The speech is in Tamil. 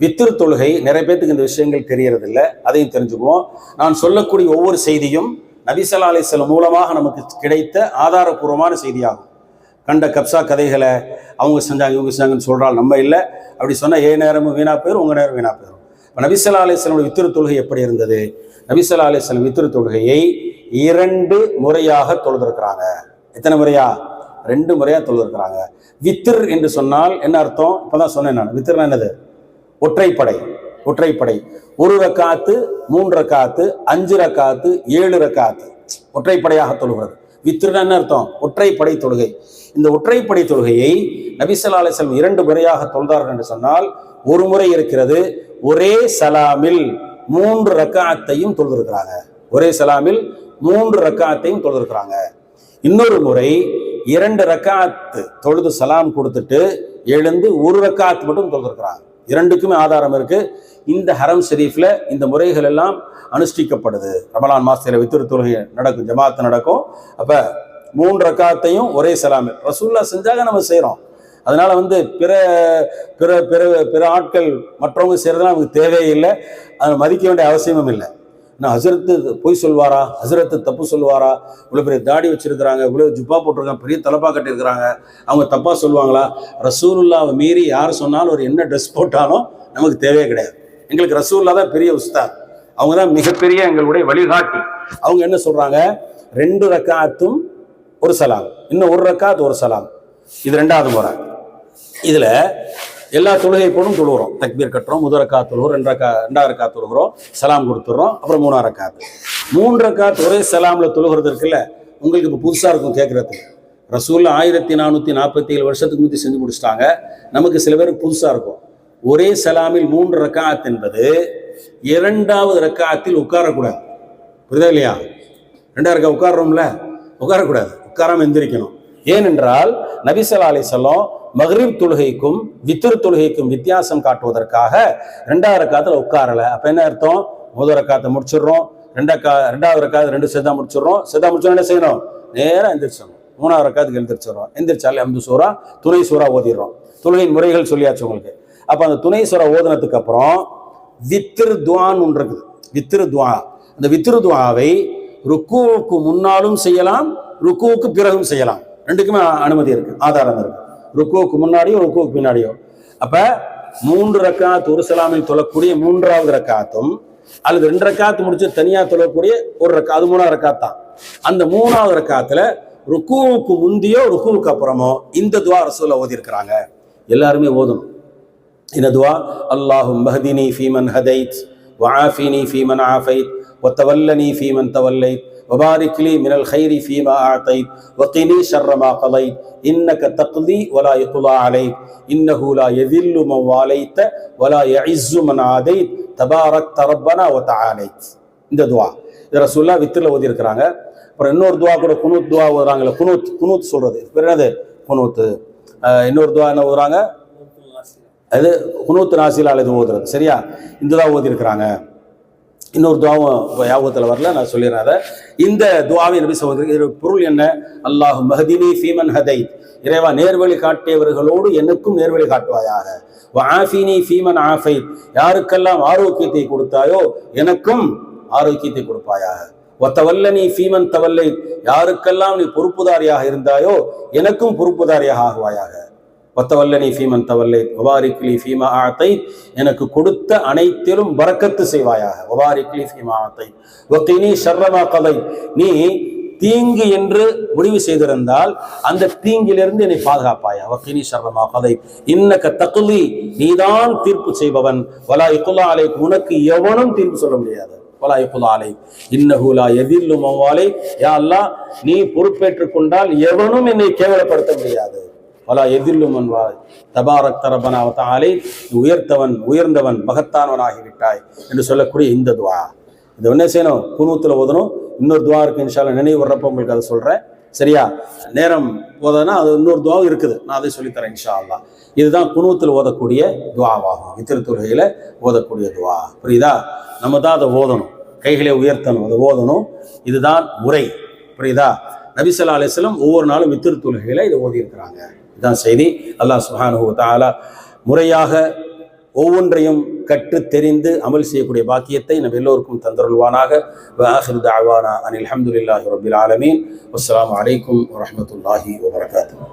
வித்திரு தொழுகை நிறைய பேத்துக்கு இந்த விஷயங்கள் தெரியறது இல்லை, அதையும் தெரிஞ்சுக்குவோம். நான் சொல்லக்கூடிய ஒவ்வொரு செய்தியும் நபி ஸல்லல்லாஹு அலைஹி வஸல்லம் மூலமாக நமக்கு கிடைத்த ஆதாரபூர்வமான செய்தியாகும். கண்ட கப்சா கதைகளை அவங்க செஞ்சாங்க இவங்க செஞ்சாங்கன்னு சொல்றால் நம்ம இல்லை. அப்படி சொன்னால் நேரமும் வீணா போயிடும், உங்கள் நேரம் வீணா போயிடும். இப்போ நபி ஸல்லல்லாஹு அலைஹி வஸல்லம் வித்திரு தொழுகை எப்படி இருந்தது? நபி ஸல்லல்லாஹு அலைஹி வஸல்லம் வித்திரு தொழுகையை 2 முறையாக தொழுதிருக்கிறாங்க. எத்தனை முறையா? 2 முறையாக தொழுதிருக்கிறாங்க. வித்திர் என்று சொன்னால் என்ன அர்த்தம்? இப்போதான் சொன்னேன் நான். வித்திர்னா என்னது? ஒற்றைப்படை. ஒற்றைப்படை 1 ரக்காத்து 3 ரக்காத்து 5 ரக்காத்து 7 ரக்காத்து ஒற்றைப்படையாக தொழுகிறது. வித்திர்னா என்ன அர்த்தம்? ஒற்றைப்படை தொழுகை. இந்த ஒற்றைப்படை தொழுகையை நபி ஸல்லல்லாஹு அலைஹி வஸல்லம் 2 முறையாக தொழுதார்கள் என்று சொன்னால், ஒரு முறை இருக்கிறது ஒரே சலாமில் 3 ரக்காத்தையும் தொழுதிருக்கிறாங்க. ஒரே சலாமில் 3 ரக்காத்தையும் தொழுதிருக்கிறாங்க. இன்னொரு முறை 2 ரக்காத்து தொழுது சலாம் கொடுத்துட்டு எழுந்து 1 ரக்காத்து மட்டும் தொழுதிருக்கிறாங்க. 2க்குமே ஆதாரம் இருக்கு. இந்த ஹரம் ஷரீஃப்ல இந்த முறைகள் எல்லாம் அனுஷ்டிக்கப்படுது. ரமலான் மாசத்துல வித்திரு தொழுகை நடக்கும், ஜமாத்து நடக்கும். அப்ப 3 ரக்காத்தையும் ஒரே சலாமில் ரசூலுல்லாஹ் செஞ்சாக நம்ம செய்யறோம். அதனால பிற பிற பிற பிற ஆட்கள் மற்றவங்க செய்யறதுலாம் நமக்கு தேவையே இல்லை, அதை மதிக்க வேண்டிய அவசியமும் இல்லை. நான் ஹசரத்து பொய் சொல்வாரா, ஹசரத்து தப்பு சொல்வாரா, இவ்வளோ பெரிய தாடி வச்சிருக்கிறாங்க, இவ்வளோ ஜுப்பா போட்டிருக்காங்க, பெரிய தலப்பா கட்டியிருக்கிறாங்க, அவங்க தப்பா சொல்லுவாங்களா? ரசூலுல்லாவை மீறி யார் சொன்னாலும் ஒரு என்ன ட்ரெஸ் போட்டாலும் நமக்கு தேவையே கிடையாது. எங்களுக்கு ரசூலுல்லாஹ் தான் பெரிய உஸ்தாத், அவங்க தான் மிகப்பெரிய எங்களுடைய வழிகாட்டி. அவங்க என்ன சொல்றாங்க? 2 ரக்காத்தும் 1 சலாம், இன்னும் 1 ரக்காத் 1 சலாம். இது 2வது முறை. இதுல எல்லா தொழுகை போடும் தொழுகிறோம், தக்பீர் கட்டுறோம், 1 ரக்காத் தொழுகிறோம், 2வது ரக்காத் தொழுகிறோம், சலாம் கொடுத்துட்றோம், அப்புறம் 3வது ரக்காத். 3 ரக்காத் ஒரே சலாம்ல தொழுகிறது இருக்குல்ல, உங்களுக்கு இப்போ புதுசா இருக்கும் கேட்கறதுக்கு. ரசூலுல்லாஹ் 1447 வருஷத்துக்கு முந்தி செஞ்சு முடிச்சிட்டாங்க. நமக்கு சில பேருக்கு புதுசா இருக்கும். ஒரே சலாமில் 3 ரக்காத் என்பது 2வது ரக்காத்தில் உட்காரக்கூடாது. புரியுதா இல்லையா? 2வது ரக்காத் உட்கார்றோம்ல, உட்காரக்கூடாது, உட்காராம எந்திரிக்கணும். ஏனென்றால் நபி ஸல்லல்லாஹு அலைஹி வஸல்லம் மக்ரிப் தொழுகைக்கும் வித்ர் தொழுகைக்கும் வித்தியாசம் காட்டுவதற்காக 2வது ரக்காத்துல உட்காரல. அப்ப என்ன அர்த்தம்? 1 ரக்காத்தை முடிச்சிடுறோம், 2வது ரக்காத்து 2 செதா முடிச்சிடுறோம். செதா முடிச்சோம் என்ன செய்யணும்? நேரம் எந்திரிச்சிடணும். 3வது ரக்காத்துக்கு எழுந்திரிச்சிடறோம். எந்திரிச்சாலே அம்து சூரா, துணை சூரா ஓதிடுறோம். தொழுகையின் முறைகள் சொல்லியாச்சு உங்களுக்கு. அப்ப அந்த துணை சூரா ஓதுனதுக்கு அப்புறம் வித்ர் துஆன்னு ஒன்று இருக்குது. வித்ர் துஆ. அந்த வித்ர் துஆவை ருக்குவுக்கு முன்னாலும் செய்யலாம், ருக்குவுக்கு பிறகும் செய்யலாம். 2க்குமே அனுமதி இருக்கு, ஆதாரம் இருக்கு. ருக்குவுக்கு முன்னாடியோ ருக்குவுக்கு பின்னாடியோ. அப்ப 3 ரக்காத் 1 சலாமில் தொழக்கூடிய 3வது ரக்காத்தும், அல்லது 2 ரக்காத்து முடிச்சு தனியா தொழக்கூடிய 1 ரக்காத், அது 3வது ரக்காத் தான். அந்த 3வது ரக்காத்துல ருக்குவுக்கு முந்தியோ ருக்குவுக்கு அப்புறமோ இந்த துஆ ரசூலுல்லாஹ் ஓதி இருக்கிறாங்க. எல்லாருமே ஓதணும். இந்த துஆ, அல்லாஹும்ம ஹ்தினி ஃபீமன் ஹதைத் வஆஃபினி ஃபீமன் ஆஃபைத் வதவல்லனி ஃபீமன் தவல்லைத் வபாரிக் லி மினல் கைரி ஃபீமா ஆதைத் வகினி ஷர்ர மா கலைத் இன்னக தக்தி வலா யுக்லா அலைக் இன்னஹு லா யதில்லு மன் வாலைத வலா யஇஸ்ஸு மன் ஆதைத் தபாரக்த ரப்பனா வ தஆலைத். இந்த துஆ இது ரசூலுல்லாஹ் வித்ர்ல ஓதி இருக்கிறாங்க. அப்புறம் இன்னொரு துஆ கூட குனூத் துஆ ஓதுறாங்கல்ல, குனூத் சொல்றது பேர் என்னது? குனூத். இன்னொரு துஆ என்ன ஓதுறாங்க? அது குனூத் நாசிலா இது ஓதுறது. சரியா? இந்த துஆ ஓதி இருக்கிறாங்க. இன்னொரு துஆவும் ஞாபகத்தில் வரல, நான் சொல்லிடுறேன் அதை. இந்த துஆவை நபி சொல்றது பொருள் என்ன? அல்லாஹும்ம ஹ்தினி ஃபீமன் ஹதைத், இறைவா நேர்வழி காட்டியவர்களோடு எனக்கும் நேர்வழி காட்டுவாயாக. வஆஃபினி ஃபீமன் ஆஃபைத், யாருக்கெல்லாம் ஆரோக்கியத்தை கொடுத்தாயோ எனக்கும் ஆரோக்கியத்தை கொடுப்பாயாக. வதவல்லனி ஃபீமன் தவல்லைத், யாருக்கெல்லாம் நீ பொறுப்புதாரியாக இருந்தாயோ எனக்கும் பொறுப்புதாரியாக ஆகுவாயாக. வத்தவல்லனி ஃபீமன் தவல்லைத் வபாரிக் லி ஃபீமா ஆதைத், எனக்கு கொடுத்த அனைத்திலும் பரக்கத்து செய்வாயாக. வபாரிக் லி ஃபீமா ஆதைத் வகினி ஷர்ர மா கலைத், நீ தீங்கு என்று முடிவு செய்திருந்தால் அந்த தீங்கிலிருந்து என்னை பாதுகாப்பாயா. வகினி ஷர்ர மா கலைத் இன்னக தக்லி, நீதான் தீர்ப்பு செய்பவன். வலா யுக்லா அலைக், உனக்கு எவனும் தீர்ப்பு சொல்ல முடியாது. வலா யுக்லா அலைக் இன்னஹு லா யதில்லு மன் வாலைத், யா அல்லாஹ் நீ பொறுப்பேற்றுக் கொண்டால் எவனும் என்னை கேவலப்படுத்த முடியாது. வலா எதில்லு மன் வாலைத் தபாரக்த ரப்பனா வ தஆலைத், உயர்ந்தவன் மகத்தானவனாகிவிட்டாய் என்று சொல்லக்கூடிய இந்த துஆ. இது என்ன செய்யணும்? குனூத்தில் ஓதணும். இன்னொரு துஆ இருக்கு, இன்ஷா அல்லாஹ் நினைவு வர்றப்போ உங்களுக்கு அதை சொல்றேன். சரியா? நேரம் போதனா அது இன்னொரு துஆவும் இருக்குது, நான் அதை சொல்லித்தரேன் இன்ஷா அல்லாஹ். இதுதான் குனூத்தில் ஓதக்கூடிய துஆவாகும், வித்ர் தொழுகையில ஓதக்கூடிய துஆ. புரியுதா? நம்ம தான் அதை ஓதணும், கைகளை உயர்த்தணும், அதை ஓதணும். இதுதான் முறை. புரியுதா? நபி ஸல்லல்லாஹு அலைஹி வஸல்லம் ஒவ்வொரு நாளும் வித்ர் தொழுகையில இதை ஓதி இருக்கிறாங்க. இதுதான் செய்தி. அல்லாஹ் சுப்ஹானஹு வ தஆலா முறையாக ஒவ்வொன்றையும் கற்று தெரிந்து அமல் செய்யக்கூடிய பாக்கியத்தை நம்ம எல்லோருக்கும் தந்தருள்வானாக. வஆகிரு தஅவானா அனில் ஹம்துலில்லாஹி ரப்பில் ஆலமீன். வஸ்ஸலாமு அலைக்கும் வரஹ்மத்துல்லாஹி வபரகாத்துஹு.